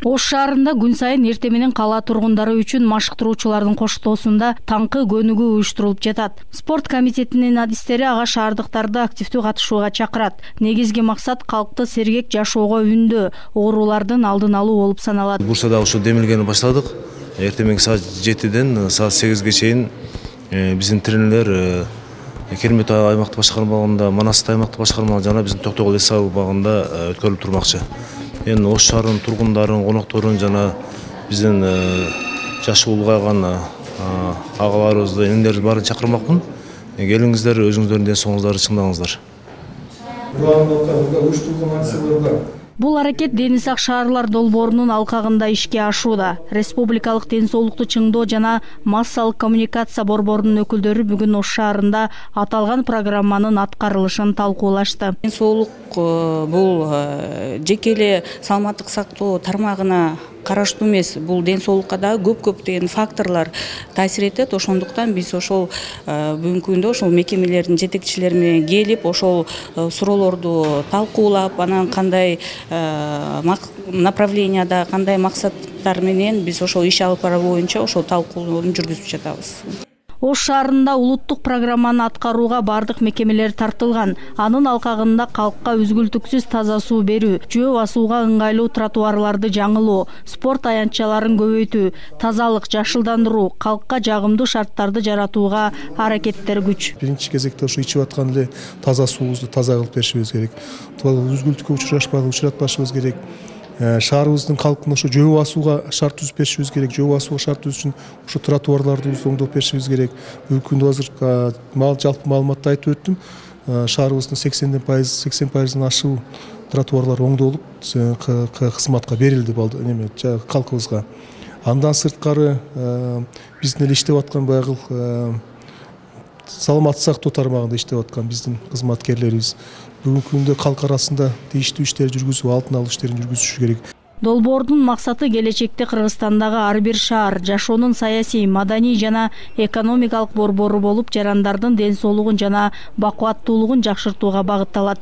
Ош шаарында күн сайын эрте менен кала тургундары үчүн машыктыруучулардын коштоосунда таңкы көнүгүү уюштурулуп жатат. Спорт комитетинин адистери ага шаардыктарды активдүү катышууга чакырат. Негизги максат калкты сергек жашоого үндөө, оорулардын алдын алуу болуп саналат. Бурсада ушу демилгени баштадык. Эртең менен саат 7-ден саат 8-ге чейин биздин тренерлер Кермет аймактык башкармалыгында, Манас аймактык башкармалыгында жана биздин Токтогул эс абагында өткөрүлүп турмакчы. Эми Ош шаарынын тургундарын, конокторун жана биздин жашы улгайган агаларыбызды, энелерибизди баарын чакырмакмын. Келиңиздер, өзүңүздөрдүн ден соолугуңуздарды чыңдаңыздар. Бул аракет Дени сак шаарлар долбоорунун алкагында ишке ашууда. Республикалык ден соолукту чыңдоо жана массалык коммуникация борборунун өкүлдөрү бүгүн Ош шаарында аталган программанын аткарылышын талкуулашты. Ден соолук бул жеке эле саламаттык сактоо тармагына караштуу эмес, бул ден соолукка да көптөгөн факторлор таасир этет. Ошондуктан биз ошол бүгүнкү күндө ошол мекемелердин жетекчилери менен келип, ошол суроолорду талкуулап, анан кандай направленияда, кандай максаттар менен биз ошол иш алып баруу боюнча ошол талкуулоону жүргүзүп жатабыз. Ош шаарында улуттук программаны аткарууга бардык мекемелер тартылган. Анын алкагында калкка үзгүлтүксүз таза суу берүү, жөө басууга ыңгайлуу тротуарларды жаңылоо, спорт аянтчаларын көбөйтүү, тазалык, жашылдандыруу, калкка жагымдуу шарттарды жаратууга аракеттер күч. Биринчи кезекте ошо ичип аткан эле таза суубузду таза кылып беришибиз керек. Үзгүлтүккө учуратпашыбыз керек. Шаарыбыздын калкын ошо жөө басууга шарт түзүп беришибиз керек. Жөө басууга шарт түзүш үчүн ошо тротуарларды оңдоп беришибиз керек. Бүгүнкү күндө азыр жалпы маалыматты айтып өттүм. Шаарыбыздын 80%дан ашыгуу тротуарлар оңдолуп, кызматка берилди калкыбызга. Андан сырткары биздин эле иштеп аткан баягы саламаттык сактоо тармагында иштеп аткан биздин кызматкерлерибиз бүгүнкү күндө калк арасында тийиштүү иштерди жүргүзүп, алдын алуу иштерин жүргүзүшү керек. Долбоордун максаты келечекте Кыргызстандагы ар бир шаар жашоонун саясий, маданий жана экономикалык борбору болуп, жарандардын ден соолугун жана бакубаттуулугун жакшыртууга багытталат.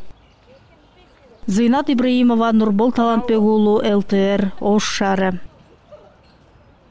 Зыйнат Ибраимова, Нурбол Талантбек уулу, ЛТР, Ош шаары.